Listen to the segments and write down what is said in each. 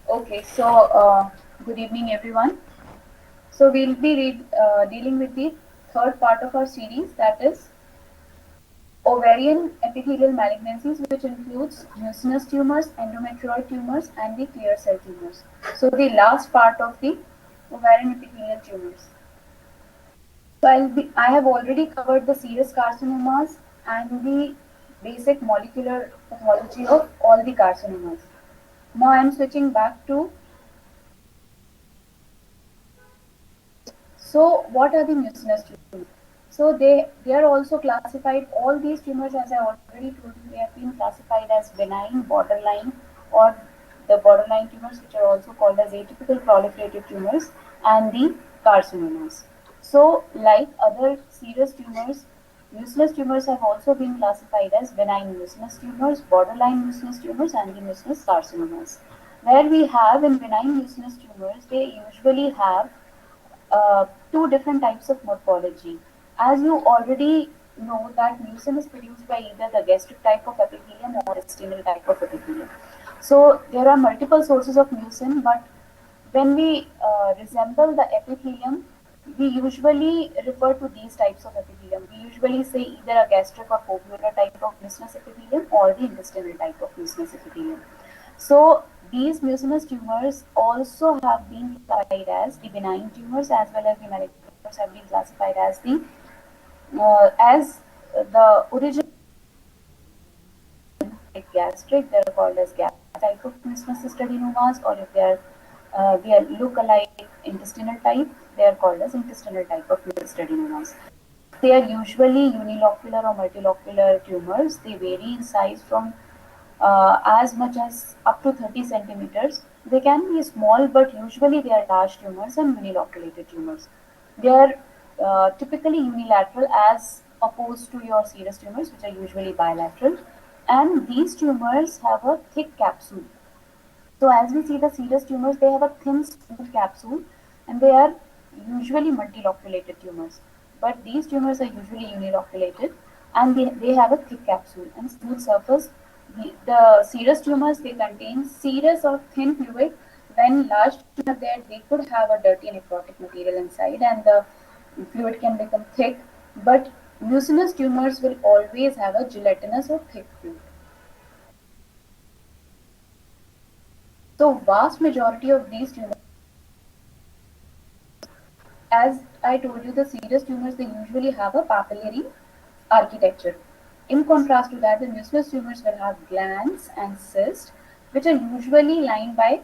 Okay, so good evening, everyone. So we'll be dealing with the third part of our series, that is ovarian epithelial malignancies, which includes mucinous tumors, endometrioid tumors, and the clear cell tumors. So the last part of the ovarian epithelial tumors. So I have already covered the serous carcinomas and the basic molecular pathology of all the carcinomas. Now I am switching back to. So what are the mucinous tumors? So they are also classified. All these tumors, as I already told you, they have been classified as benign, borderline, or the borderline tumors, which are also called as atypical proliferative tumors, and the carcinomas. So, like other serous tumors, mucinous tumors have also been classified as benign mucinous tumors, borderline mucinous tumors, and the mucinous carcinomas. Where we have in benign mucinous tumors, they usually have two different types of morphology. As you already know that mucin is produced by either the gastric type of epithelium or intestinal type of epithelium. So there are multiple sources of mucin, but when we resemble the epithelium, we usually refer to these types of epithelium. We usually say either a gastric or foveolar type of mucinous epithelium or the intestinal type of mucinous epithelium. So these mucinous tumors also have been classified as the benign tumors as well as the malignant tumors have been classified as the original like gastric. They are called as gastric type of mucinous adenomas, or if they are look-alike intestinal type, they are called as intestinal type of mucinous adenomas. They are usually unilocular or multilocular tumors. They vary in size from as much as up to 30 centimeters. They can be small, but usually they are large tumors and uniloculated tumors. They are typically unilateral as opposed to your serous tumors, which are usually bilateral. And these tumors have a thick capsule. So as we see the serous tumors, they have a thin smooth capsule and they are usually multiloculated tumors. But these tumors are usually uniloculated and they have a thick capsule and smooth surface. The serous tumors, they contain serous or thin fluid. When large tumors are there, they could have a dirty necrotic material inside and the fluid can become thick. But mucinous tumors will always have a gelatinous or thick fluid. So vast majority of these tumors, as I told you, the serous tumors, they usually have a papillary architecture. In contrast to that, the mucinous tumors will have glands and cysts, which are usually lined by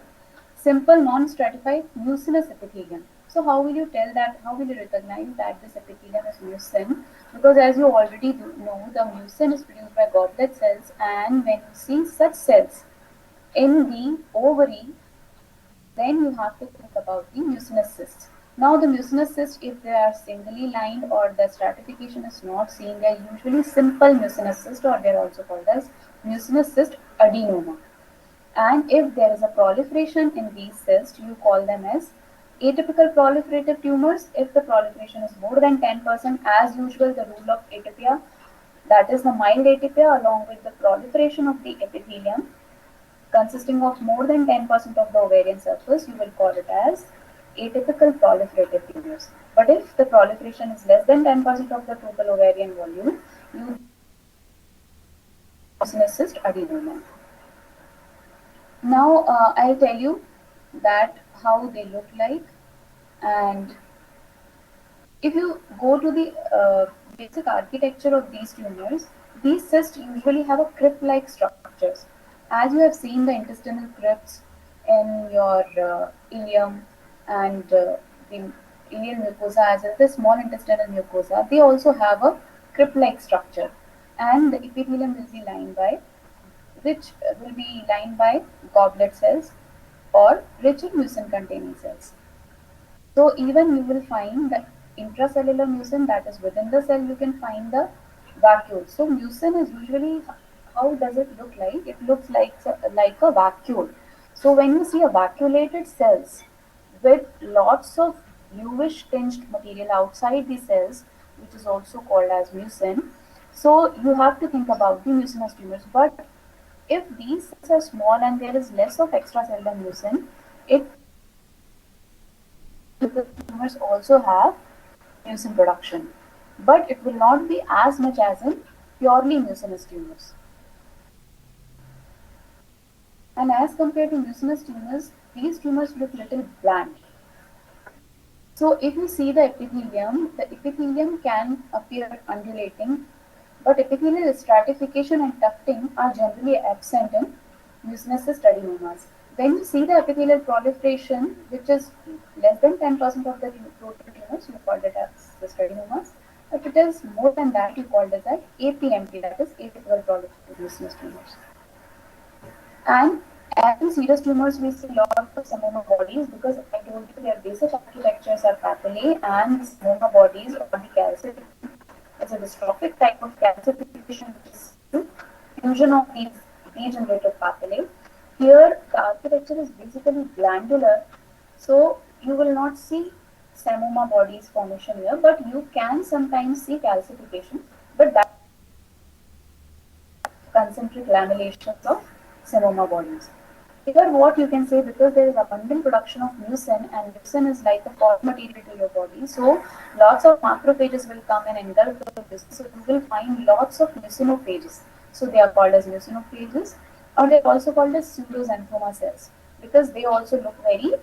simple non-stratified mucinous epithelium. So how will you tell that? How will you recognize that this epithelium is mucin? Because as you already know, the mucin is produced by goblet cells, and when you see such cells in the ovary, then you have to think about the mucinous cysts. Now the mucinous cysts, if they are singly lined or the stratification is not seen, they are usually simple mucinous cysts, or they are also called as mucinous cyst adenoma. And if there is a proliferation in these cysts, you call them as atypical proliferative tumors. If the proliferation is more than 10%, as usual, the rule of atypia, that is the mild atypia along with the proliferation of the epithelium, consisting of more than 10% of the ovarian surface, you will call it as atypical proliferative tumors. But if the proliferation is less than 10% of the total ovarian volume, you mucinous cyst adenoma. Now I'll tell you that how they look like, and if you go to the basic architecture of these tumors, these cysts usually have a crypt-like structures. As you have seen the intestinal crypts in your ileum and the ileal mucosa as well as the small intestinal mucosa, they also have a crypt-like structure. And the epithelium will be lined by goblet cells or rich in mucin containing cells. So even you will find that intracellular mucin, that is within the cell, you can find the vacuole. So mucin is usually, how does it look like? It looks like a vacuole. So when you see a vacuolated cells with lots of bluish tinged material outside the cells, which is also called as mucin, so you have to think about the mucinous tumors. But If these cells are small and there is less of extracellular mucin, it because tumors also have mucin production, but it will not be as much as in purely mucinous tumors. And as compared to mucinous tumors, these tumors look little bland. So if you see the epithelium can appear undulating, but epithelial stratification and tufting are generally absent in mucinous adenomas. When you see the epithelial proliferation, which is less than 10% of the total tumors, you call it as cystadenomas. If it is more than that, you call it as APMT, that is atypical proliferative mucinous tumors. And as in serous tumors, we see a lot of Samoma bodies because I told you their basic architectures are papillae and the Samoma bodies or the calcification. It's a dystrophic type of calcification which is fusion of these degenerative papillae. Here, the architecture is basically glandular, so you will not see Samoma bodies formation here, but you can sometimes see calcification, but that concentric lamellations of Samoma bodies. Here, what you can say, because there is abundant production of mucin, and mucin is like a foreign material to your body, so lots of macrophages will come and engulf this. So you will find lots of mucinophages. So they are called as mucinophages, or they are also called as pseudoxanthoma cells because they also look very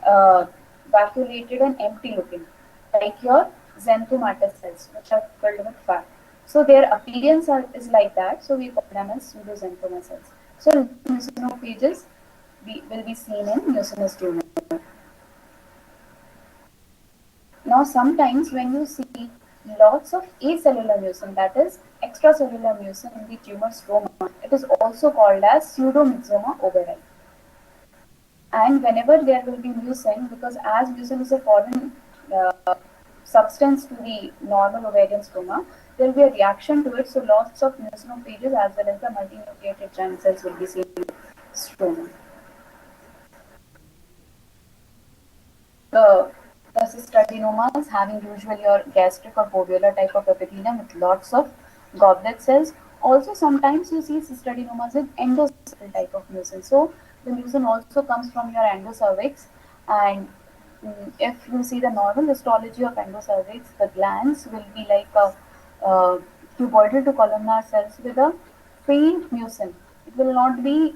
uh, vacuolated and empty looking, like your xanthomatous cells, which are filled with fat. So their appearance is like that. So we call them as pseudoxanthoma cells. So mucinophages will be seen in mucinous tumor. Now, sometimes when you see lots of acellular mucin, that is extracellular mucin in the tumor stroma, it is also called as pseudomyxoma overi. And whenever there will be mucin, because as mucin is a foreign substance to the normal ovarian stroma, there will be a reaction to it. So lots of mucinophages as well as the multinucleated giant cells will be seen in the stroma. The, the cystadenomas having usually your gastric or foveolar type of epithelium with lots of goblet cells. Also, sometimes you see cystadenomas with endocervical type of mucin. So, the mucin also comes from your endocervix, and if you see the normal histology of endocervix, the glands will be like a cuboidal to columnar cells with a faint mucin. It will not be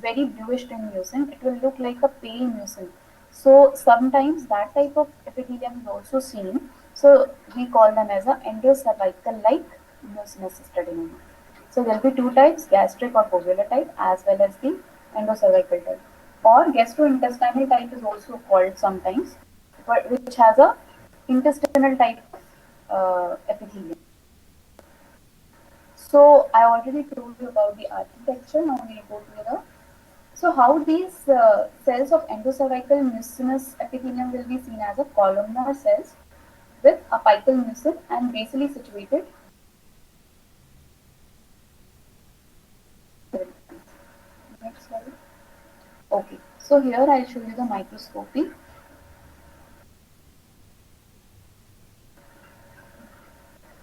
very bluish tint mucin. It will look like a pale mucin. So sometimes that type of epithelium is also seen. So we call them as a endocervical-like mucinous adenoma. So there will be two types, gastric or foveolar type, as well as the endocervical type. Or gastrointestinal type is also called sometimes, but which has a intestinal type epithelium. So I already told you about the architecture. Now we go to the so how these cells of endocervical mucinous epithelium will be seen as a columnar cells with apical mucin and basally situated. Next slide. Okay, so here I'll show you the microscopy.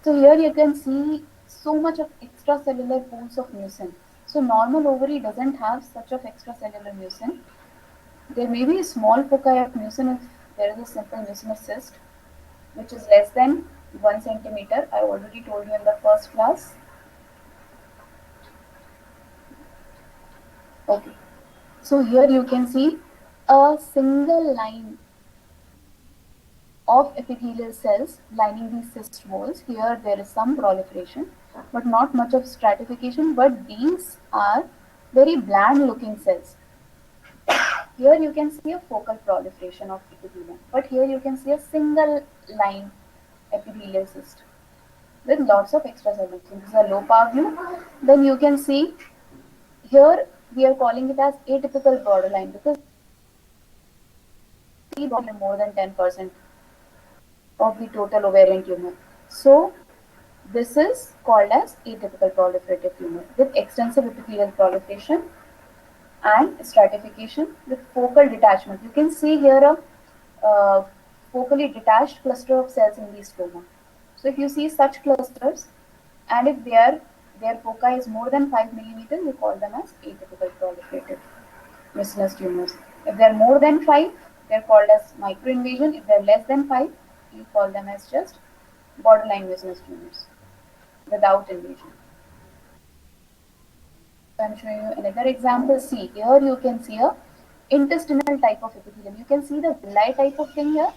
So here you can see so much of extracellular pools of mucin. So normal ovary doesn't have such of extracellular mucin. There may be a small foci of mucin if there is a simple mucinous cyst, which is less than 1 centimeter. I already told you in the first class. Okay, so here you can see a single line of epithelial cells lining these cyst walls. Here there is some proliferation, but not much of stratification, but these are very bland looking cells. Here you can see a focal proliferation of epithelium, but here you can see a single line epithelial cyst with lots of extracellular. So this is a low power view. Then you can see here we are calling it as atypical borderline because we more than 10% of the total ovarian tumor. So this is called as atypical proliferative tumor with extensive epithelial proliferation and stratification with focal detachment. You can see here a focally detached cluster of cells in the stroma. So if you see such clusters and if they are their foci is more than 5 millimeters, we call them as atypical proliferative mucinous tumors. If they are more than 5, they are called as microinvasion. If they are less than 5, you call them as just borderline mucinous tumors without invasion. So I'm showing you another example. See, here you can see a intestinal type of epithelium. You can see the villi type of thing here,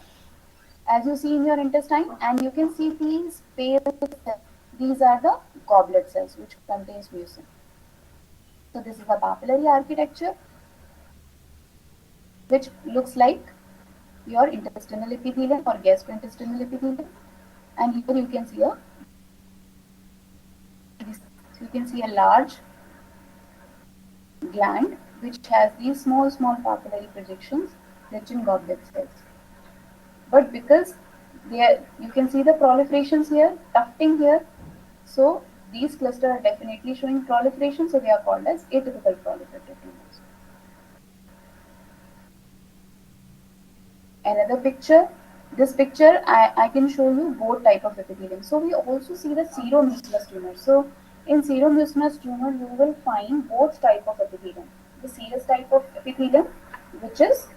as you see in your intestine, and you can see these pale cells. These are the goblet cells, which contains mucin. So this is the papillary architecture, which looks like your intestinal epithelium or gastrointestinal epithelium. And here you can see so you can see a large gland which has these small papillary projections rich in goblet cells. But because you can see the proliferations here, tufting here, so these clusters are definitely showing proliferation, so they are called as atypical proliferative tumors. Another picture, this picture I can show you both type of epithelium. So we also see the seromucinous tumor. So in seromucinous tumor you will find both type of epithelium. The serous type of epithelium, which is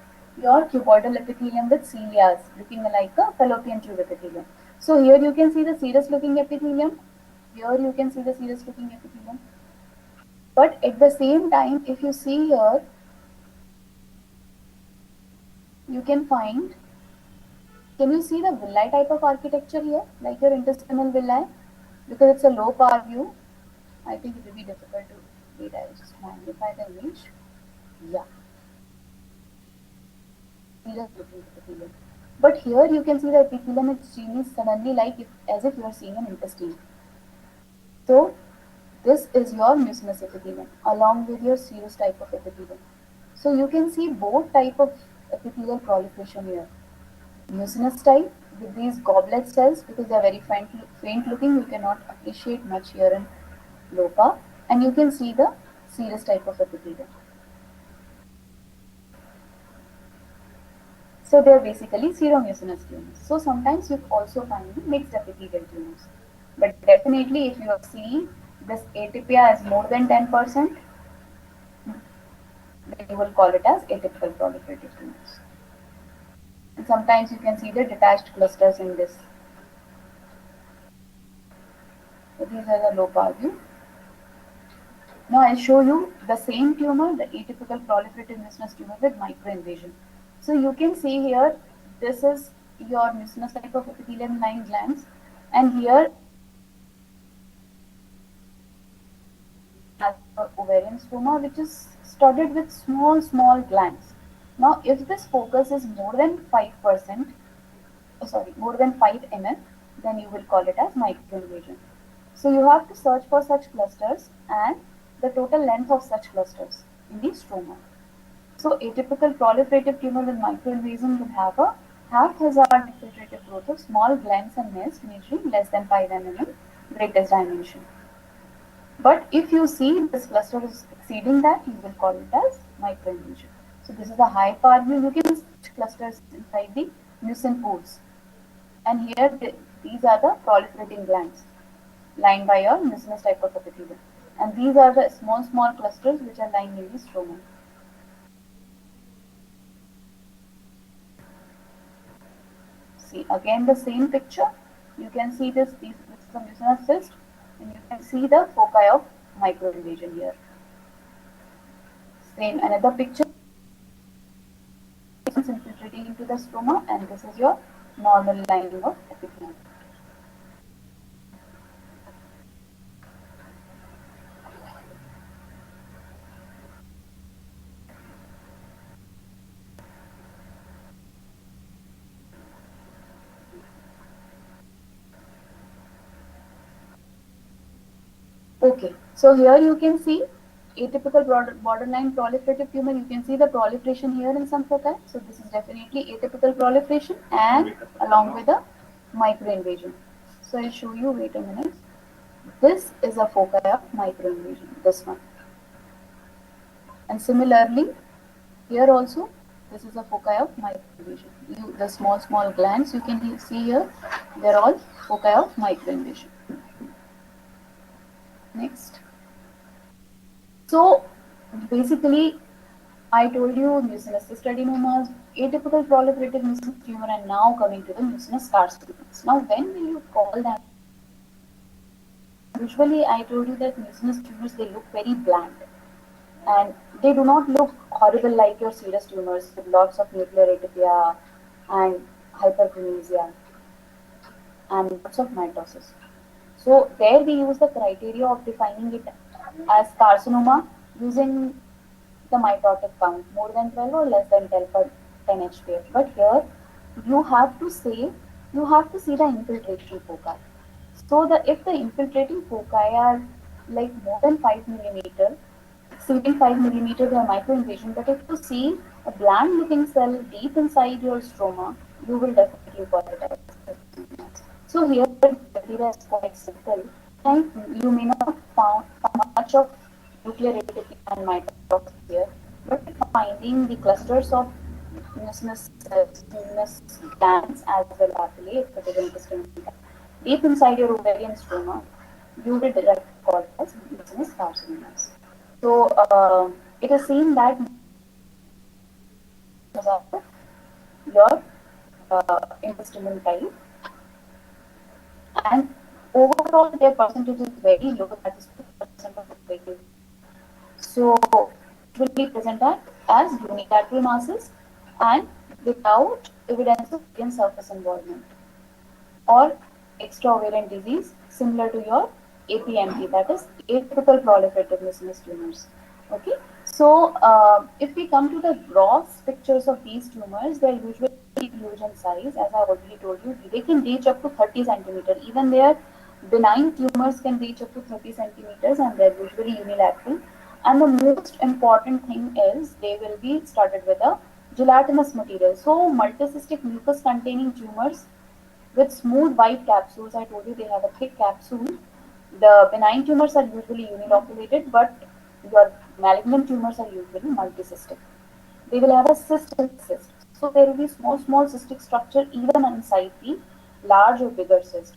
your cuboidal epithelium with cilias looking like a fallopian tube epithelium. So here you can see the serous looking epithelium, here you can see the serous looking epithelium. But at the same time, if you see here, you can find, can you see the villi type of architecture here, like your intestinal villi? Because it's a low power view, I think it will be difficult to read. I will just magnify the image. Yeah, serous looking epithelium. But here you can see the epithelium is extremely suddenly like as if you are seeing an intestine. So this is your mucinous epithelium along with your serous type of epithelium. So you can see both type of epithelial proliferation here. Mucinous type with these goblet cells, because they are very faint looking, you cannot appreciate much here in LOPA, and you can see the serous type of epithelium. So they are basically seromucinous tumors. So sometimes you also find mixed epithelial tumors. But definitely if you are seeing this atypia as more than 10%, then you will call it as atypical proliferative tumors. And sometimes you can see the detached clusters in this. So these are the low power view. Now I'll show you the same tumor, the atypical proliferative mucinous tumor with microinvasion. So you can see here, this is your mucinous type of epithelium line glands, and here has ovarian stroma, which is studded with small glands. Now, if this focus is more than 5%, more than 5 mm, then you will call it as microinvasion. So you have to search for such clusters and the total length of such clusters in the stroma. So atypical proliferative tumor with microinvasion will have a haphazard infiltrative growth of small glands and nests measuring less than 5 mm greatest dimension. But if you see this cluster is exceeding that, you will call it as microinvasion. So this is a high power view. You can see clusters inside the mucin pools. And here these are the proliferating glands lined by your mucinous type of epithelium. And these are the small clusters which are lying in the stroma. See again the same picture. You can see this is a mucinous cyst, and you can see the foci of microinvasion here. Same another picture is infiltrating into the stroma, and this is your normal lining of epithelium. Okay, so here you can see atypical borderline proliferative tumor. You can see the proliferation here in some foci. So this is definitely atypical proliferation and along with a microinvasion. So I'll show you, wait a minute. This is a foci of microinvasion, this one. And similarly, here also, this is a foci of microinvasion. The small glands you can see here, they're all foci of microinvasion. Next. So basically, I told you mucinous cystadenomas, atypical proliferative mucinous tumor, and now coming to the mucinous carcinomas. Now, when will you call them? Usually, I told you that mucinous tumors, they look very bland and they do not look horrible like your serous tumors with lots of nuclear atypia and hyperkinesia and lots of mitosis. So there we use the criteria of defining it as carcinoma using the mitotic count more than 12 or less than 10 per 10 HPF. But here you have to say, you have to see the infiltration foci. So the if the infiltrating foci are like more than 5 millimeter, exceeding 5 millimeter, they are microinvasion. But if you see a bland looking cell deep inside your stroma, you will definitely call it as carcinoma. So here the criteria is quite simple. And you may not find much of nuclear atypia and mitosis here, but finding the clusters of mucinous cells, mucinous glands as well papillae, if it is intestinal deep inside your ovarian stroma, you will directly call it as mucinous carcinomas. So it is seen that your intestinal type, and overall their percentage is very low, that is 2% of the weight. So usually presented as unilateral masses and without evidence of skin surface involvement or extraovarian disease similar to your APMT, that is atypical proliferative mucinous tumors. Okay, so if we come to the gross pictures of these tumors, they are usually huge in size, as I already told you. They can reach up to 30 centimeter. Even their benign tumors can reach up to 30 centimeters, and they're usually unilateral. And the most important thing is they will be started with a gelatinous material. So multicystic mucus containing tumors with smooth white capsules. I told you they have a thick capsule. The benign tumors are usually uniloculated, but your malignant tumors are usually multicystic. They will have a cyst in the cyst. So there will be small cystic structure even inside the large or bigger cyst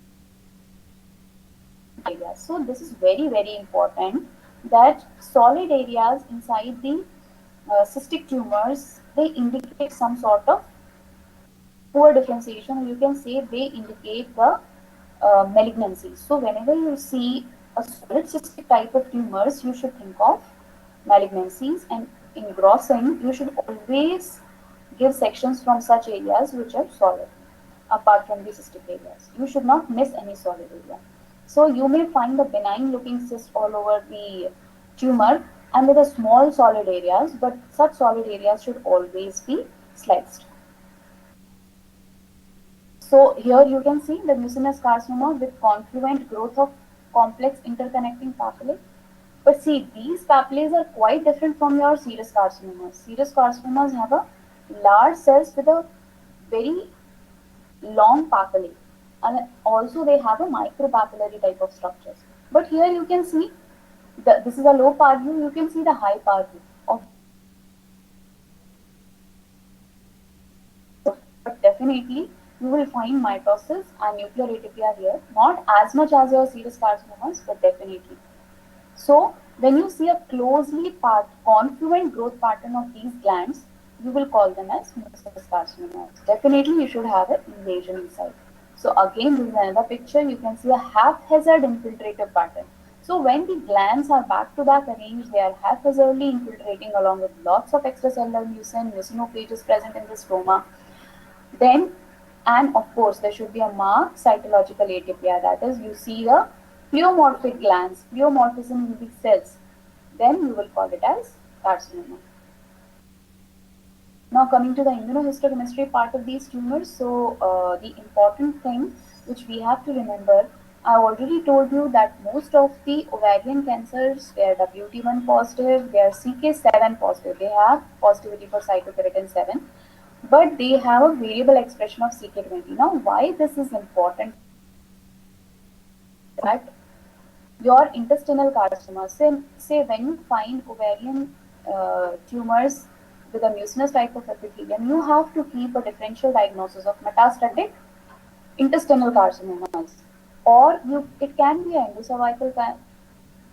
areas. So this is very important that solid areas inside the cystic tumors, they indicate some sort of poor differentiation. You can say they indicate the malignancy. So whenever you see a solid cystic type of tumors, you should think of malignancies, and in grossing, you should always give sections from such areas which are solid, apart from the cystic areas. You should not miss any solid area. So you may find the benign looking cyst all over the tumor and with a small solid areas, but such solid areas should always be sliced. So here you can see the mucinous carcinoma with confluent growth of complex interconnecting papillae. But see, these papillae are quite different from your serous carcinomas. Serous carcinomas have a large cells with a very long papillae, and also they have a micropapillary type of structures. But here you can see this is a low part view. You can see the high part view of, but definitely you will find mitosis and nuclear atypia here, not as much as your serous carcinomas, but definitely. So when you see a closely confluent growth pattern of these glands, you will call them as mucinous carcinomas. Definitely you should have an invasion inside. So again, this is another picture. You can see a haphazard infiltrative pattern. So when the glands are back to back arranged, they are haphazardly infiltrating along with lots of extracellular mucin, mucinophages present in the stroma. Then, and of course, there should be a marked cytological atypia. That is, you see a pleomorphic glands, pleomorphism in the cells. Then you will call it as carcinoma. Now coming to the immunohistochemistry part of these tumors. So the important thing which we have to remember, I already told you that most of the ovarian cancers, they are WT1 positive, they are CK7 positive. They have positivity for cytokeratin 7, but they have a variable expression of CK20. Now why this is important, that your intestinal carcinoma, say when you find ovarian tumors with a mucinous type of epithelium, you have to keep a differential diagnosis of metastatic intestinal carcinomas, or it can be endocervical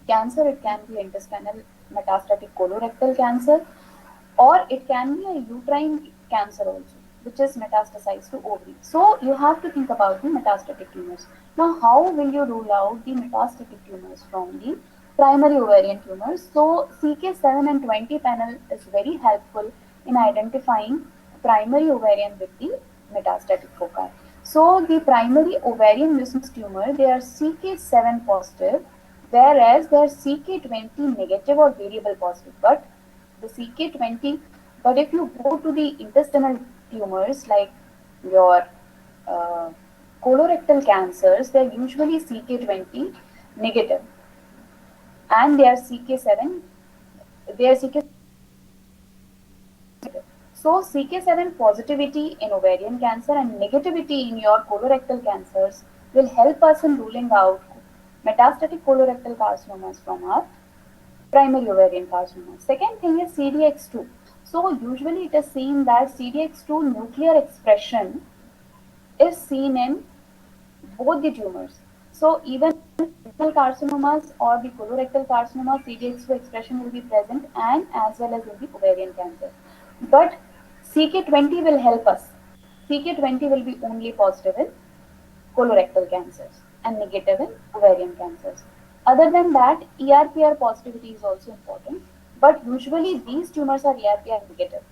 cancer, it can be intestinal metastatic colorectal cancer, or it can be a uterine cancer also, which is metastasized to ovary. So you have to think about the metastatic tumors. Now, how will you rule out the metastatic tumors from the primary ovarian tumors? So CK7 and 20 panel is very helpful in identifying primary ovarian with the metastatic foci. So the primary ovarian mucinous tumor, they are CK7 positive, whereas they are CK20 negative or variable positive. But the CK20, but if you go to the intestinal tumors like your uh, colorectal cancers, they're usually CK20 negative, and they are CK7, they are CK. So CK7 positivity in ovarian cancer and negativity in your colorectal cancers will help us in ruling out metastatic colorectal carcinomas from our primary ovarian carcinoma. Second thing is CDX2. So usually it is seen that CDX2 nuclear expression is seen in both the tumors. So even renal carcinomas or the colorectal carcinoma, CDX2 expression will be present, and as well as in the ovarian cancer. But CK20 will help us. CK20 will be only positive in colorectal cancers and negative in ovarian cancers. Other than that, ERPR positivity is also important, but usually these tumors are ERPR negative.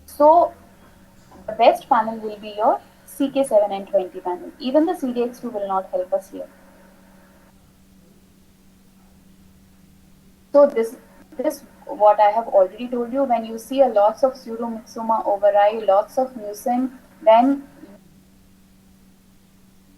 So the best panel will be your CK7 and 20 panel. Even the CDX2 will not help us here. So this what I have already told you. When you see a lots of pseudomyxoma ovari, lots of mucin, then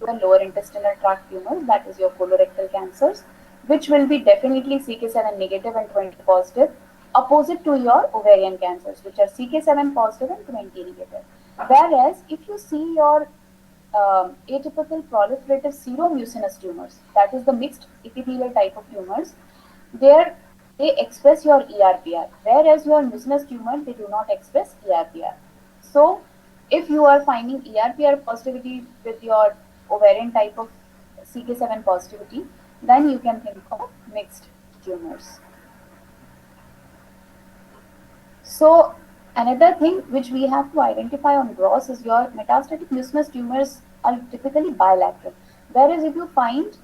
the lower intestinal tract tumors, that is your colorectal cancers, which will be definitely CK7 negative and 20 positive, opposite to your ovarian cancers, which are CK7 positive and 20 negative. Whereas if you see your atypical proliferative seromucinous tumors, that is the mixed epithelial type of tumors, there they express your ERPR, whereas your mucinous tumor, they do not express ERPR. So if you are finding ERPR positivity with your ovarian type of CK7 positivity, then you can think of mixed tumors. So another thing which we have to identify on gross is your metastatic mucinous tumors are typically bilateral. Whereas if you find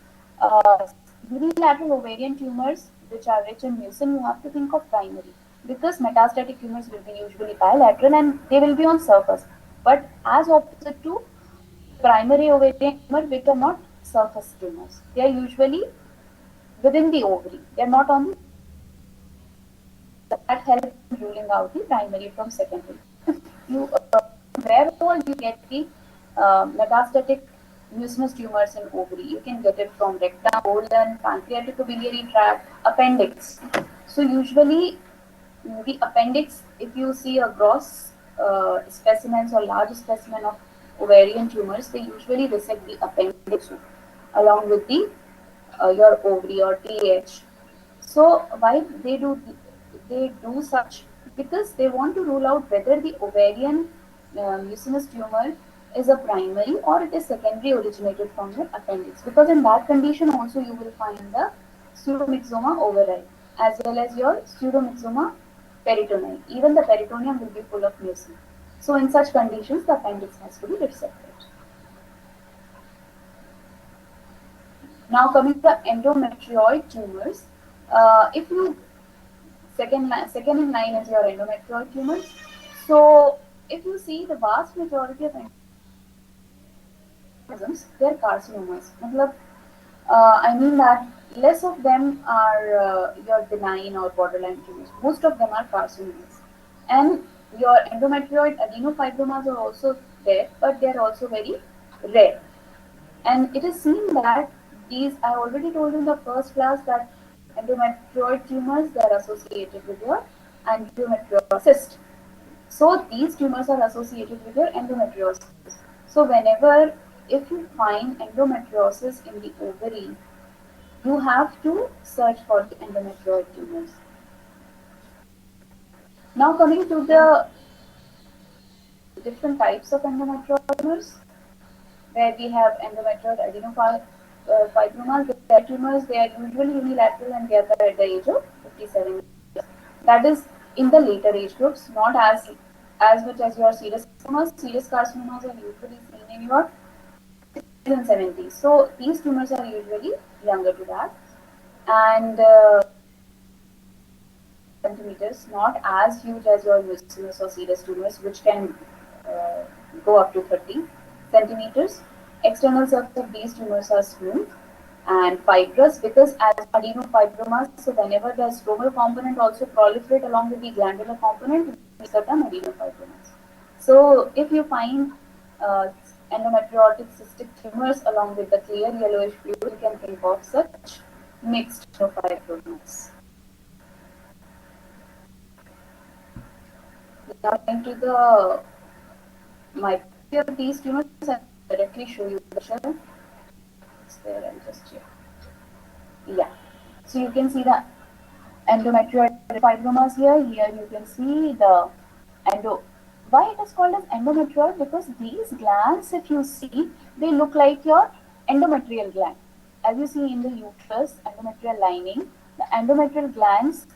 unilateral ovarian tumors which are rich in mucin, you have to think of primary, because metastatic tumors will be usually bilateral and they will be on surface. But as opposite to primary ovarian tumor, which are not surface tumors, they are usually within the ovary. They are not on the, that helps in ruling out the primary from secondary. You where all you get the metastatic mucinous tumors in ovary, you can get it from rectum, colon, pancreatic biliary tract, appendix. So usually the appendix, if you see a gross specimens or large specimen of ovarian tumors, they usually resect the appendix along with the your ovary or TH. So why they do such? Because they want to rule out whether the ovarian mucinous tumor is a primary or it is secondary originated from your appendix. Because in that condition also you will find the pseudomyxoma ovari as well as your pseudomyxoma peritoneum. Even the peritoneum will be full of mucin. So in such conditions, the appendix has to be resected. Now coming to the endometrioid tumors, if you second in line is your endometrioid tumors. So if you see the vast majority of endometriosis, they are carcinomas. Matlab, I mean that less of them are your benign or borderline tumors. Most of them are carcinomas, and your endometrioid adenofibromas are also there, but they are also very rare. And it is seen that these, I already told you in the first class that endometrioid tumors, they are associated with your endometriosis. So these tumors are associated with your endometriosis. So whenever, if you find endometriosis in the ovary, you have to search for the endometrioid tumors. Now coming to the different types of endometrioid tumors, where we have endometrioid adenopathy. fibromas, they are tumors, they are usually unilateral and they occur at the age of 57 years. That is in the later age groups, not as much as your serous carcinomas. Serous carcinomas are usually seen in your 60s and 70s. So these tumors are usually younger to that. And centimeters, not as huge as your mucinous or serous tumors, which can uh, go up to 30 centimeters. External surface of these tumors are smooth and fibrous because as adenofibromas, so whenever the stromal component also proliferate along with the glandular component, we the term adenofibromas. So if you find uh, endometriotic cystic tumors along with the clear yellowish fluid, you can think of such mixed fibromas. Now into the myopathy of these tumors, I'll directly show you the picture. It's there, I'll just check. Yeah. So you can see the endometrioid fibromas here. Here you can see the endo. Why it is called as endometrioid? Because these glands, if you see, they look like your endometrial gland. As you see in the uterus, endometrial lining, the endometrial glands,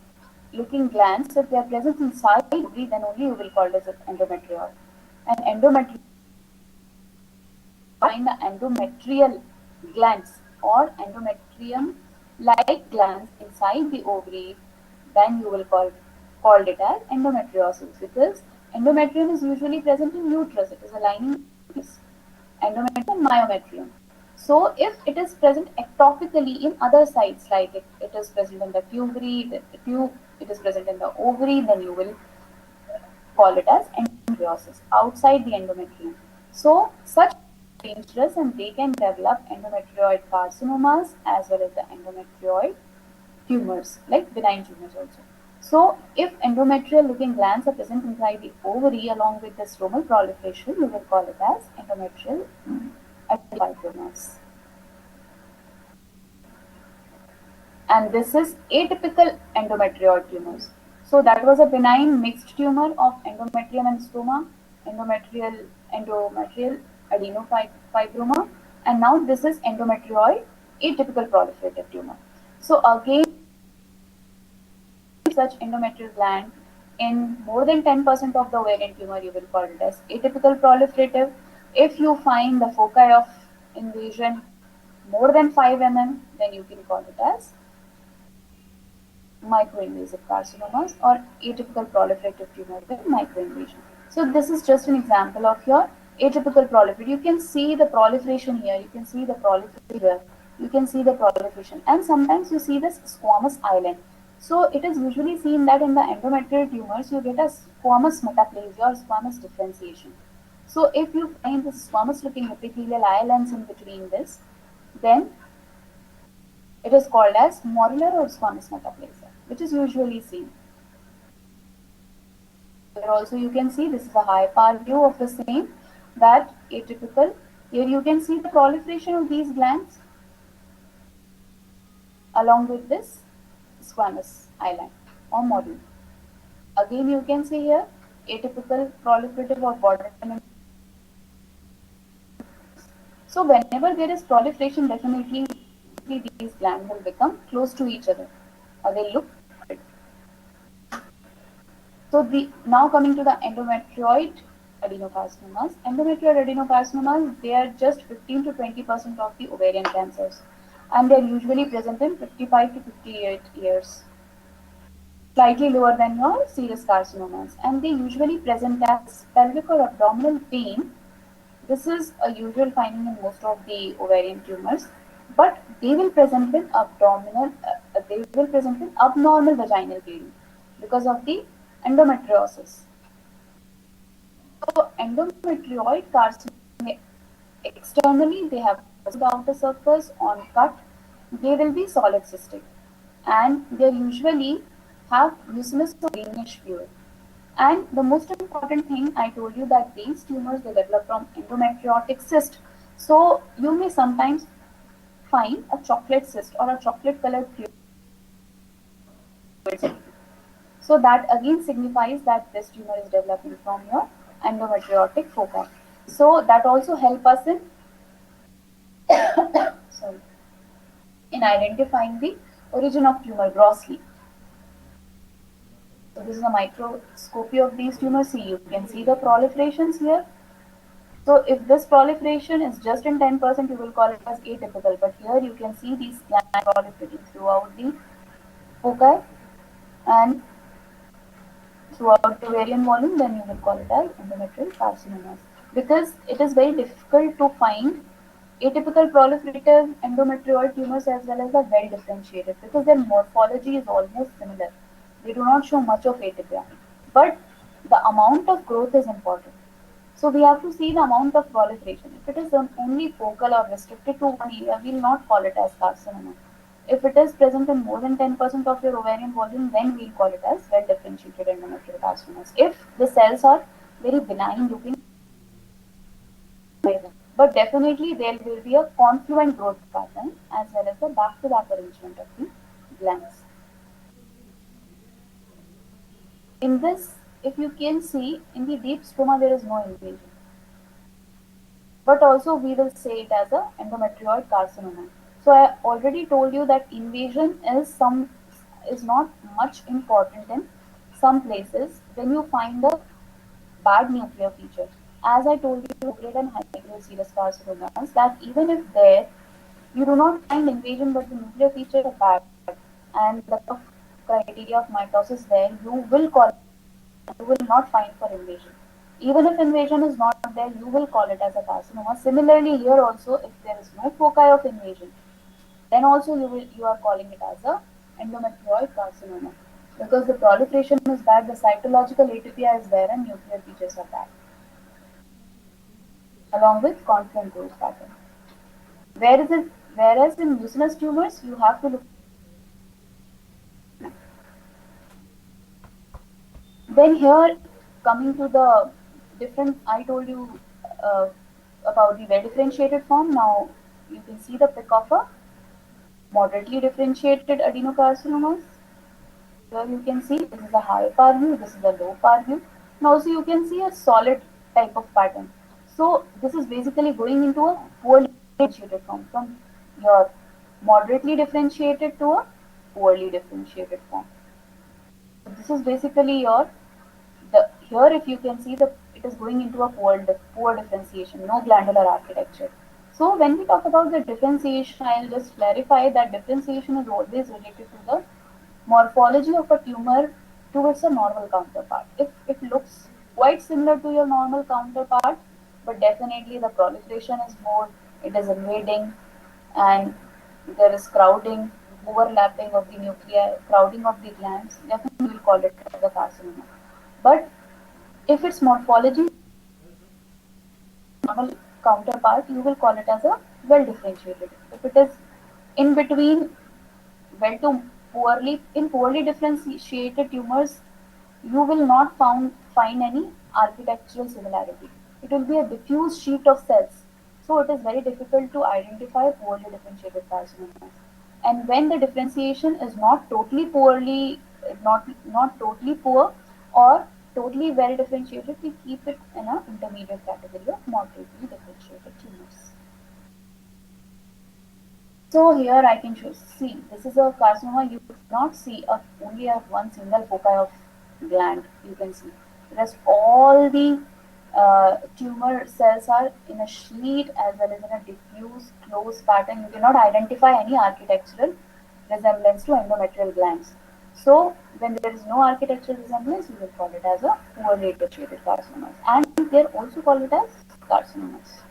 looking glands, if they are present inside the ovary, then only you will call it as endometrioid. And endometrial find the endometrial glands or endometrium like glands inside the ovary, then you will call it as endometriosis because endometrium is usually present in uterus. It is a lining piece. Endometrium, myometrium. So if it is present ectopically in other sites, like it is present in the tubary, the tube, it is present in the ovary, then you will call it as endometriosis outside the endometrium. So such dangerous and they can develop endometrioid carcinomas as well as the endometrioid tumors, like benign tumors also. So if endometrial looking glands are present inside the ovary along with the stromal proliferation, you will call it as endometrial adenocarcinomas. And this is atypical endometrioid tumors. So that was a benign mixed tumor of endometrium and stroma, endometrial adenofibroma, and now this is endometrioid atypical proliferative tumor. So again, such endometrial gland in more than 10% of the ovarian tumor, you will call it as atypical proliferative. If you find the foci of invasion more than 5 mm, then you can call it as microinvasive carcinomas or atypical proliferative tumor with microinvasion. So this is just an example of your atypical proliferation. You can see the proliferation here, you can see the proliferation here, you can see the proliferation, and sometimes you see this squamous island. So it is usually seen that in the endometrial tumors you get a squamous metaplasia or squamous differentiation. So if you find the squamous looking epithelial islands in between this, then it is called as morular or squamous metaplasia, which is usually seen. Here also you can see this is a high power view of the same, that atypical. Here you can see the proliferation of these glands along with this squamous island or module. Again you can see here atypical proliferative or border. So whenever there is proliferation, definitely these glands will become close to each other or they look. So now coming to the endometrioid adenocarcinomas. Endometrioid adenocarcinomas, they are just 15 to 20% of the ovarian cancers, and they are usually present in 55 to 58 years, slightly lower than your serous carcinomas, and they usually present as pelvic or abdominal pain. This is a usual finding in most of the ovarian tumors, but they will present in abnormal vaginal bleeding because of the endometriosis. So endometrioid carcinoma, externally they have the outer surface on cut, they will be solid cystic and they usually have mucinous or greenish fluid. And the most important thing I told you that these tumors they develop from endometriotic cyst. So you may sometimes find a chocolate cyst or a chocolate colored fluid. So that again signifies that this tumor is developing from your endometriotic foci. So that also help us in sorry. in identifying the origin of tumor grossly. So this is a microscopy of these tumors. See, you can see the proliferations here. So if this proliferation is just in 10%, you will call it as atypical. But here you can see these glands proliferating throughout the foci and throughout the ovarian volume, then you will call it as endometrial carcinomas. Because it is very difficult to find atypical proliferative endometrioid tumors as well as the well differentiated because their morphology is almost similar. They do not show much of atypia. But the amount of growth is important. So we have to see the amount of proliferation. If it is only focal or restricted to one area, we will not call it as carcinoma. If it is present in more than 10% of your ovarian volume, then we'll call it as well differentiated endometrial carcinomas. If the cells are very benign looking, but definitely there will be a confluent growth pattern as well as the back-to-back arrangement of the glands. In this, if you can see, in the deep stroma there is no invasion. But also we will say it as a endometrioid carcinoma. So I already told you that invasion is not much important in some places when you find a bad nuclear feature. As I told you, low-grade and high-grade serous carcinomas, that even if there you do not find invasion but the nuclear feature is bad and the criteria of mitosis there, you will not find for invasion. Even if invasion is not there, you will call it as a carcinoma. Similarly, here also, if there is no foci of invasion, then also you are calling it as a endometrioid carcinoma because the proliferation is bad, the cytological atypia is there, and nuclear features are bad, along with confluent growth pattern. Whereas in mucinous tumors, you have to look. Then here, coming to the different, I told you uh, about the well differentiated form. Now you can see the pic of a moderately differentiated adenocarcinomas. Here you can see this is a high par view, this is a low par view. And also you can see a solid type of pattern. So this is basically going into a poorly differentiated form from your moderately differentiated to a poorly differentiated form. So this is basically your the here if you can see the it is going into a poor differentiation, no glandular architecture. So when we talk about the differentiation, I'll just clarify that differentiation is always related to the morphology of a tumor towards a normal counterpart. If it looks quite similar to your normal counterpart, but definitely the proliferation is more, it is invading, and there is crowding, overlapping of the nuclei, crowding of the glands, definitely we'll call it as a carcinoma. But if its morphology normal counterpart, you will call it as a well differentiated. If it is in between well to poorly differentiated tumors, you will not find any architectural similarity. It will be a diffuse sheet of cells. So it is very difficult to identify poorly differentiated carcinomas. And when the differentiation is not totally poor or totally well differentiated, we keep it in an intermediate category of moderately differentiated tumors. So here I can see this is a carcinoma. You cannot see only a one single foci of gland. You can see rest all the tumor cells are in a sheet as well as in a diffuse close pattern. You cannot identify any architectural resemblance to endometrial glands. So when there is no architectural resemblance, you will call it as a poorly differentiated carcinomas, and they are also called it as carcinomas.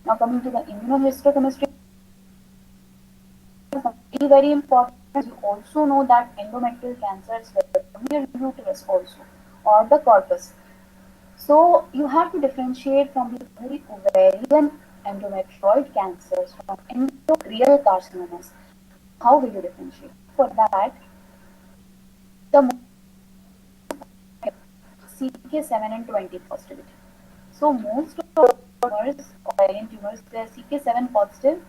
Now coming to the immunohistochemistry, very very important. You also know that endometrial cancers from your uterus also or the corpus. So you have to differentiate from the ovarian endometrioid cancers from endometrial carcinomas. How will you differentiate? For that, the CK7 and 20 positivity. So most of tumors, ovarian tumors, they are CK7 positive,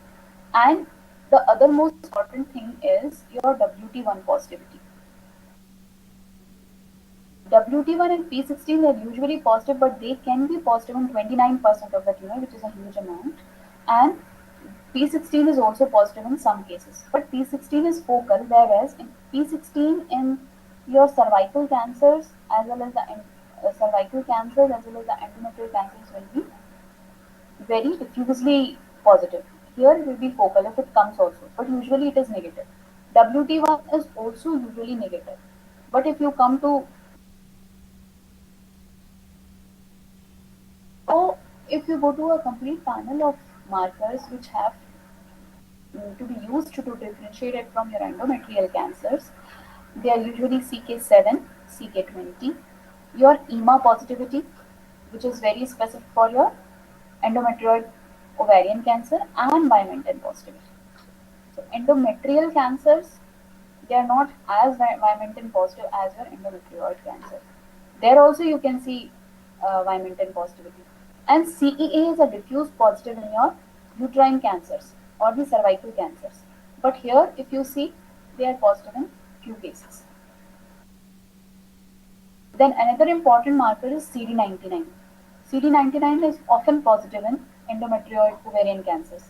and the other most important thing is your WT1 positivity. WT1 and P16 are usually positive, but they can be positive in 29% of the tumor, which is a huge amount. And P16 is also positive in some cases, but P16 is focal, whereas in P16 in your cervical cancers as well as the cervical cancers as well as the endometrial cancers will be very diffusely positive. Here it will be focal if it comes also, but usually it is negative. WT1 is also usually negative, but if you come to so if you go to a complete panel of markers which have to be used to differentiate it from your endometrial cancers, they are usually CK7, CK20, your EMA positivity, which is very specific for your endometrioid ovarian cancer, and Vimentin positivity. So endometrial cancers, they are not as Vimentin positive as your endometrioid cancer. There also you can see Vimentin positivity. And CEA is a diffuse positive in your uterine cancers or the cervical cancers. But here, if you see, they are positive in few cases. Then another important marker is CD99. CD99 is often positive in endometrioid ovarian cancers.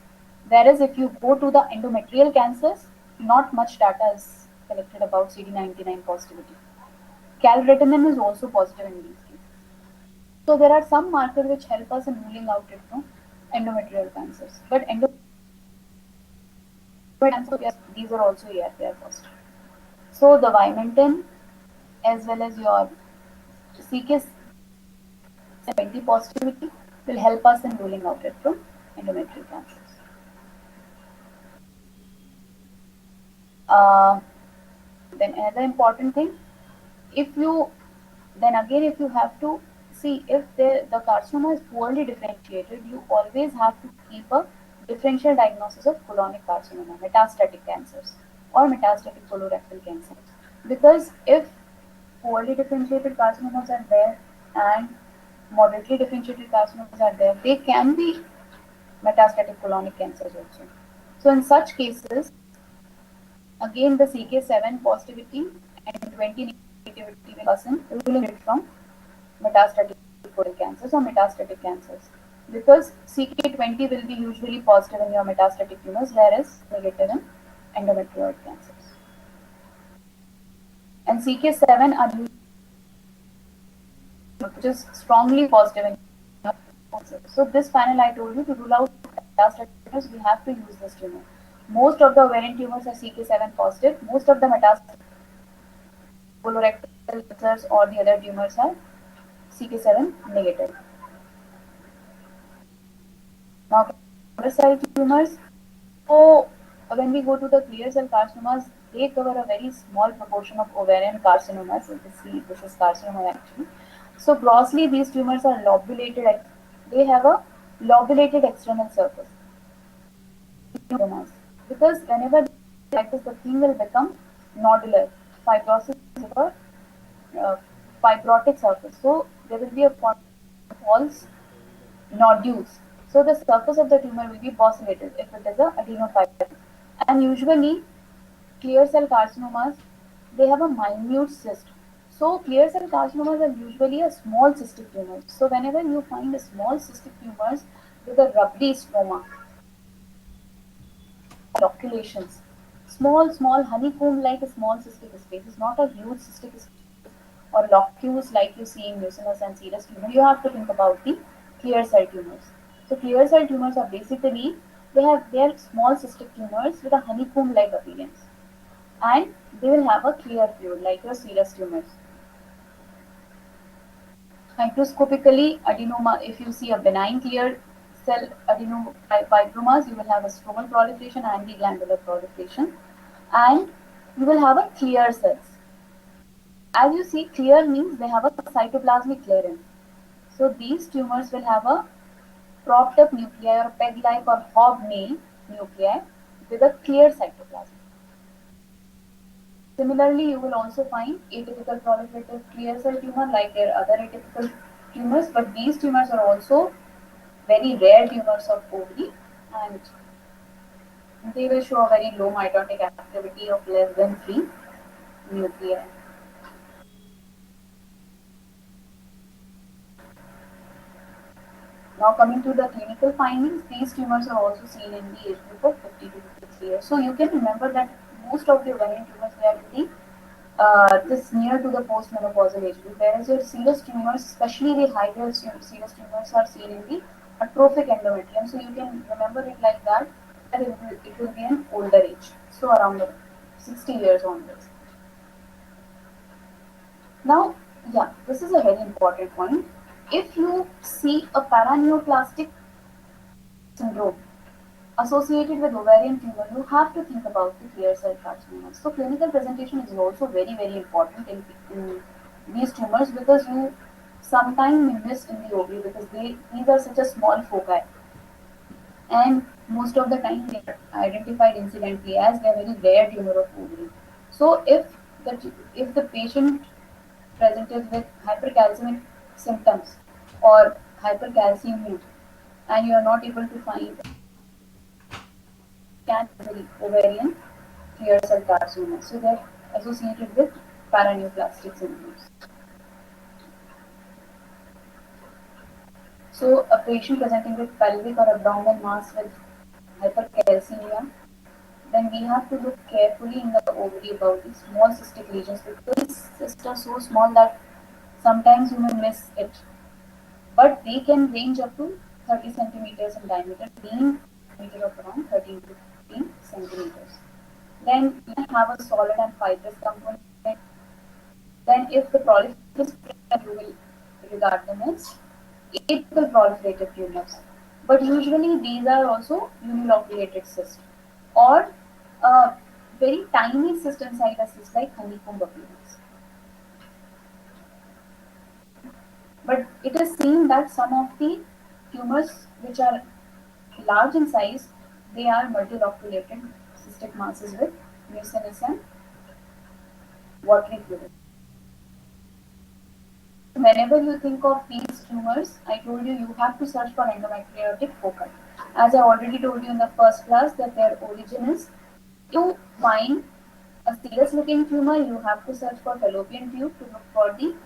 Whereas if you go to the endometrial cancers, not much data is collected about CD99 positivity. Calretinin is also positive in these cases. So there are some markers which help us in ruling out it from endometrial cancers. But endometrial cancer, yes, these are also ERPR positive. So the Vimentin as well as your CK20 positivity will help us in ruling out it from endometrial cancers. Uh, then another important thing, if you then again if you have to see if the carcinoma is poorly differentiated, you always have to keep a differential diagnosis of colonic carcinoma, metastatic cancers, or metastatic colorectal cancer. Because if poorly differentiated carcinomas are there and moderately differentiated carcinomas are there, they can be metastatic colonic cancers also. So in such cases, again the CK7 positivity and 20 negativity will person ruling it from metastatic colon cancers or metastatic cancers. Because CK20 will be usually positive in your metastatic tumors, whereas negative in endometrioid cancers. And CK7 are usually which is strongly positive in cancer. So this panel I told you to rule out metastatic tumors, we have to use this tumor. Most of the ovarian tumors are CK7 positive. Most of the metastatic colorectal cancers or the other tumors are CK7 negative. Now, clear cell tumors. So when we go to the clear cell carcinomas, they cover a very small proportion of ovarian carcinomas. This is carcinoma actually. So grossly, these tumors are lobulated. They have a lobulated external surface. Because whenever like this, the thing will become nodular. Fibrosis is a fibrotic surface. So there will be a false nodules. So the surface of the tumor will be bossulated if it is a adenofibrosis. And usually clear cell carcinomas, they have a minute cyst. So clear cell carcinomas are usually a small cystic tumors. So whenever you find a small cystic tumors with a rubbery stroma, loculations, small honeycomb like a small cystic space, not a huge cystic space or locules like you see in mucinous and serous tumor. You have to think about the clear cell tumors. So clear cell tumors are basically they are small cystic tumors with a honeycomb like appearance, and they will have a clear fluid like your serous tumors. Microscopically, adenoma, if you see a benign clear cell adenofibromas, you will have a stromal proliferation and the glandular proliferation, and you will have a clear cells. As you see, clear means they have a cytoplasmic clearance. So these tumors will have a propped up nuclei or peg-like or hobnail nuclei with a clear cytoplasm. Similarly, you will also find atypical proliferative clear cell tumor like their other atypical tumors, but these tumors are also very rare tumors of ovary, and they will show a very low mitotic activity of less than 3 nuclei. Now coming to the clinical findings, these tumors are also seen in the age group of 50 to 53 years. So you can remember that most of the ovarian tumors they are in the this near to the postmenopausal age group, whereas your serous tumors, especially the high-grade serous tumors, are seen in the atrophic endometrium. So you can remember it like that, that it will be an older age, so around 60 years onwards. Now, yeah, this is a very important point. If you see a paraneoplastic syndrome associated with ovarian tumor, you have to think about the clear cell carcinoma. So clinical presentation is also very, very important in these tumors because you sometimes miss in the ovary because these are such a small foci and most of the time they are identified incidentally as they are very rare tumor of ovary. So if the patient presented with hypercalcemic symptoms or hypercalcemia and you are not able to find ovarian clear cell carcinoma. So they're associated with paraneoplastic syndromes. So a patient presenting with pelvic or abdominal mass with hypercalcemia, then we have to look carefully in the ovary about the small cystic lesions because these cysts are so small that sometimes you may miss it. But they can range up to 30 centimeters in diameter, being diameter of around 13 to 15 centimeters. Then you have a solid and fibrous component. Then if the proliferation you will regard them as atypical proliferative tumors. But usually these are also uniloculated cysts or very tiny cyst inside a cyst like honeycomb appearance. But it is seen that some of the tumors which are large in size, they are multiloculated cystic masses with mucinous and watery fluid. Whenever you think of these tumors, I told you you have to search for endometriotic foci. As I already told you in the first class that their origin is to find a serous looking tumor, you have to search for fallopian tube to look for the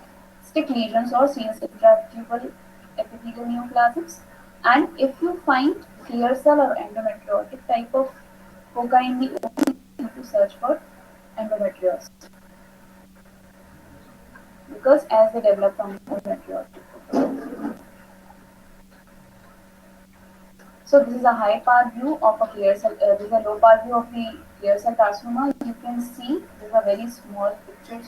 stick lesions or serous intratubular epithelial neoplasms. And if you find clear cell or endometriotic type of foci in the ovary, you have to search for endometriosis because as they develop from endometriotic. So this is a high power view of a clear cell. This is a low power view of the clear cell carcinoma. You can see this is a very small picture.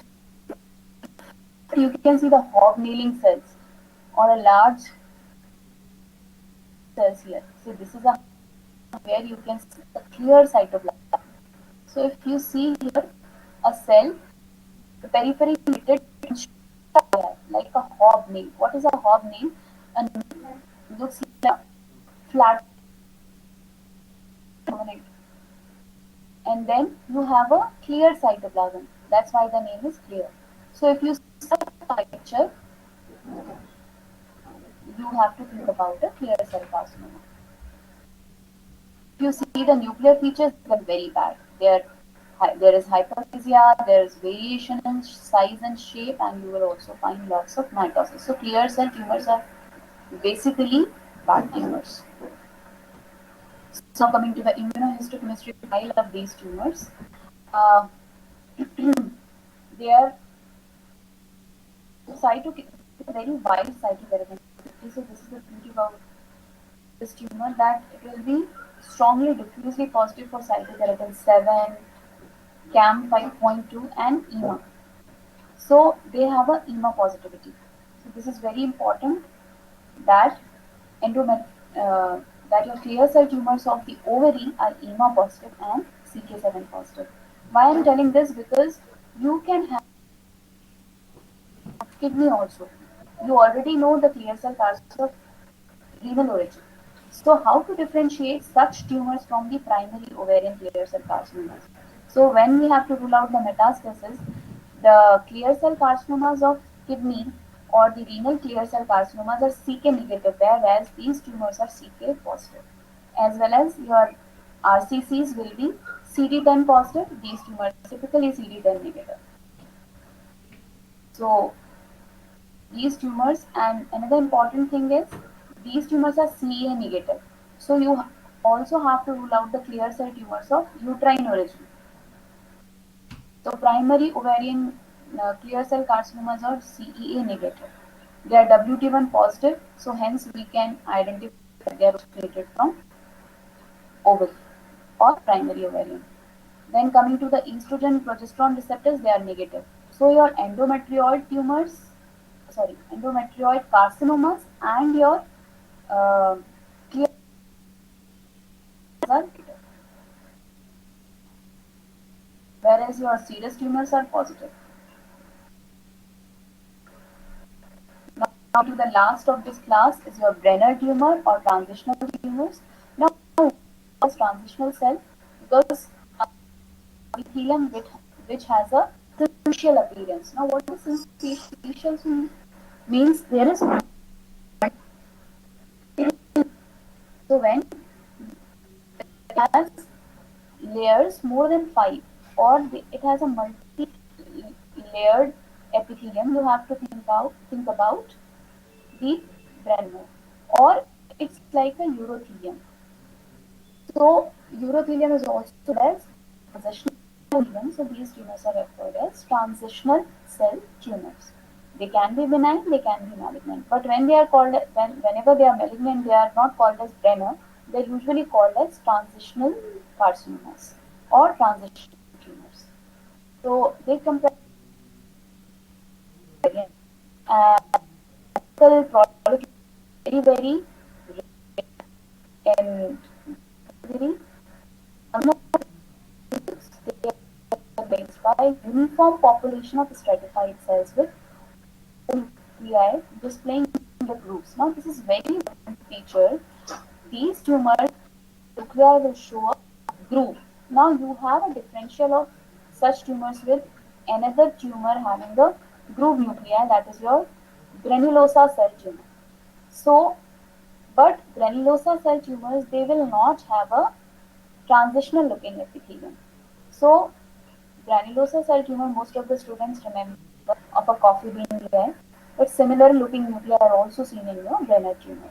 You can see the hobnailing cells or a large cells here. So this is a where you can see a clear cytoplasm. So if you see here a cell, the periphery related like a hobnail. What is a hobnail? And looks like a flat permanent. And then you have a clear cytoplasm. That's why the name is clear. So if you see a picture, you have to think about a clear cell carcinoma. If you see the nuclear features, they're very bad. There is hyperplasia, there is variation in size and shape, and you will also find lots of mitosis. So clear cell tumors are basically bad tumors. So coming to the immunohistochemistry profile of these tumors, uh, they are very wide cytokeratin. So this is the beauty about this tumor that it will be strongly diffusely positive for cytokeratin 7, CAM 5.2, and EMA. So they have a EMA positivity. So this is very important that endomet that your clear cell tumors of the ovary are EMA positive and CK7 positive. Why I'm telling this because you can have kidney also. You already know the clear cell carcinoma of renal origin. So how to differentiate such tumors from the primary ovarian clear cell carcinomas? So when we have to rule out the metastasis, the clear cell carcinomas of kidney or the renal clear cell carcinomas are CK negative, whereas these tumors are CK positive. As well as your RCCs will be CD10 positive, these tumors are typically CD10 negative. So these tumors, and another important thing is these tumors are CEA negative. So you also have to rule out the clear cell tumors of uterine origin. So primary ovarian clear cell carcinomas are CEA negative. They are WT1 positive, so hence we can identify that they are originated from ovary or primary ovarian. Then coming to the estrogen progesterone receptors, they are negative. So your endometrioid tumors, sorry, endometrioid carcinomas and your uh, clear cells are negative, whereas your serous tumors are positive. Now to the last of this class is your Brenner tumor or transitional tumors. Now, it's transitional cell because epithelium which has a superficial appearance. Now, what does superficial mean? Means there is so when it has layers more than five, or it has a multi-layered epithelium, you have to think about the Brenner, or it's like a urothelium. So urothelium is also as transitional tumor. So these tumors are referred as transitional cell tumors. They can be benign, they can be malignant. But when they are called whenever they are malignant, they are not called as Brenner. They're usually called as transitional carcinomas or transitional tumors. So they compare uh, product very very and very they are based by uniform population of stratified cells with nuclei displaying the groups. Now this is very important feature. These tumors nuclei will show a groove. Now you have a differential of such tumors with another tumor having the groove nuclei, that is your granulosa cell tumor. So, but granulosa cell tumors, they will not have a transitional looking epithelium. So granulosa cell tumor, most of the students remember of a coffee bean nuclei, but similar looking nuclei are also seen in your Brenner tumor.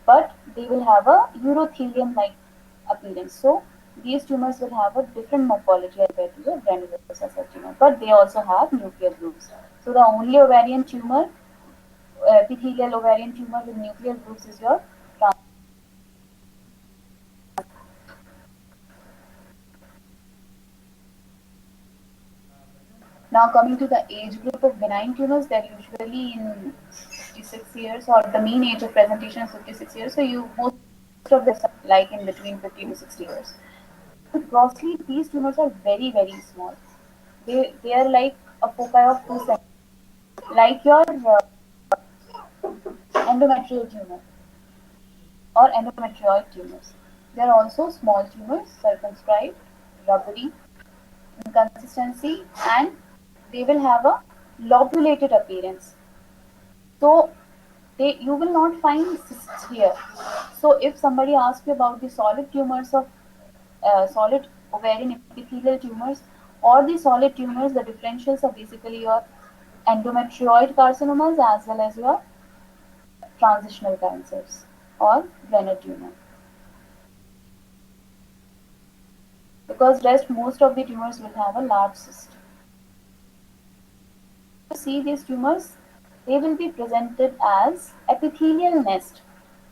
But they will have a urothelium like appearance. So these tumors will have a different morphology compared to the granulosa cell tumor, but they also have nuclear grooves. So the only ovarian tumor, epithelial ovarian tumor with nuclear grooves is your Now coming to the age group of benign tumors, they're usually in 56 years, or the mean age of presentation is 56 years. So you most of them are like in between 50 to 60 years. But grossly, these tumors are very very small. They are like a foci of 2 centimeters, like your endometrial tumor or endometrioid tumors. They are also small tumors, circumscribed, rubbery in consistency, and they will have a lobulated appearance. So you will not find cysts here. So if somebody asks you about the solid tumors of solid ovarian epithelial tumors or the solid tumors, the differentials are basically your endometrioid carcinomas as well as your transitional cancers or Brenner tumor. Because rest most of the tumors will have a large cyst. To see these tumors, they will be presented as epithelial nest.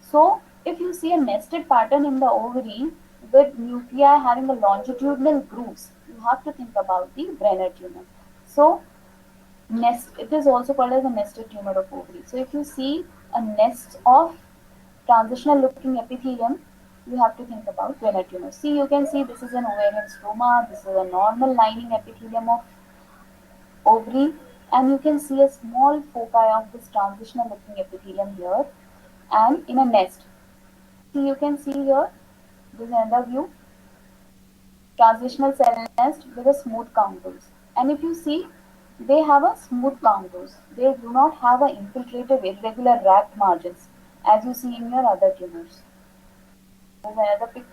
So if you see a nested pattern in the ovary with nuclei having a longitudinal grooves, you have to think about the Brenner tumor. So nest, it is also called as a nested tumor of ovary. So if you see a nest of transitional looking epithelium, you have to think about Brenner tumor. See, you can see this is an ovarian stroma, this is a normal lining epithelium of ovary, and you can see a small foci of this transitional looking epithelium here and in a nest. See, you can see here, this is another view, transitional cell nest with a smooth contours. And if you see, they have a smooth contours. They do not have a infiltrative irregular ragged margins as you see in your other tumors. This is another pic.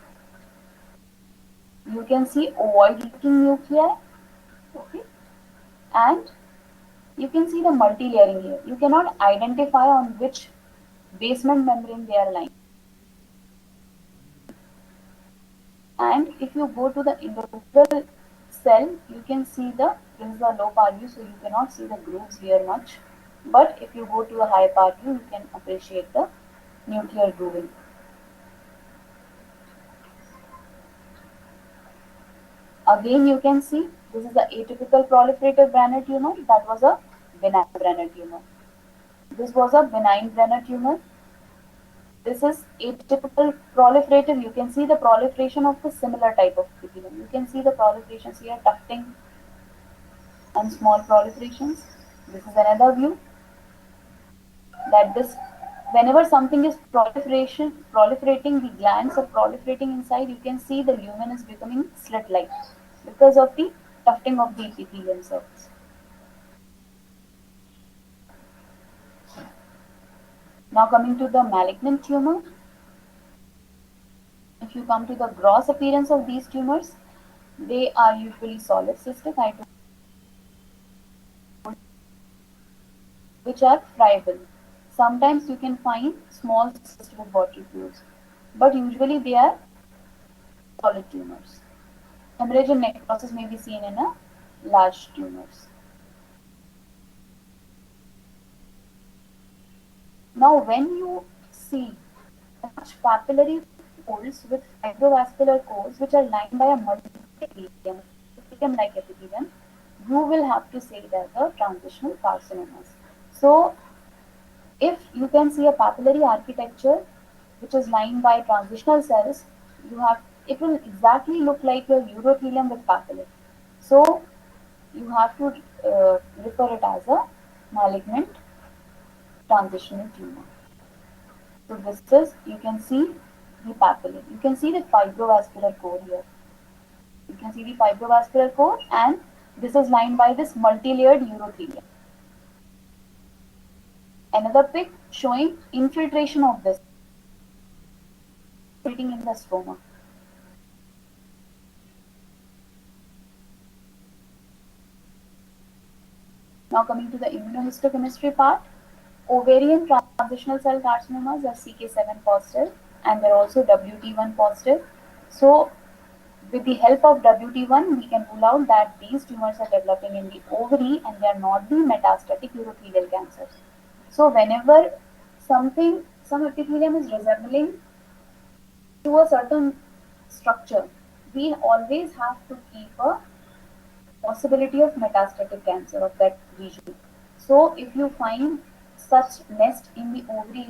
You can see ovoid looking nuclei, okay, and you can see the multi-layering here. You cannot identify on which basement membrane they are lying. And if you go to the individual cell, you can see this is the low power view, so you cannot see the grooves here much. But if you go to the high power view, you can appreciate the nuclear grooving. Again, you can see this is the atypical proliferative Brenner tumor. That was a benign Brenner tumor. This was a benign Brenner tumor. This is atypical proliferative. You can see the proliferation of the similar type of epithelium. You can see the proliferations here, tufting and small proliferations. This is another view that this whenever something is proliferating, the glands are proliferating inside, you can see the lumen is becoming slit like because of the tufting of the epithelium cells. Now coming to the malignant tumor, if you come to the gross appearance of these tumors, they are usually solid cystic, which are friable. Sometimes you can find small cysts with watery fluids, but usually they are solid tumors. Hemorrhage and necrosis may be seen in a large tumors. Now, when you see large papillary folds with fibrovascular cores which are lined by a multi-epithelium, like epithelium, you will have to say that the transitional carcinomas. So, if you can see a papillary architecture which is lined by transitional cells, it will exactly look like your urothelium with papillae. So, you have to refer it as a malignant transitional tumor. So this is, you can see the papillae. You can see the fibrovascular core here. You can see the fibrovascular core, and this is lined by this multi-layered urothelium. Another pic showing infiltration of this in the stroma. Now coming to the immunohistochemistry part, ovarian transitional cell carcinomas are CK7 positive and they're also WT1 positive. So with the help of WT1, we can rule out that these tumors are developing in the ovary and they are not the metastatic urothelial cancers. So whenever some epithelium is resembling to a certain structure, we always have to keep a possibility of metastatic cancer of that region. So if you find such nest in the ovary,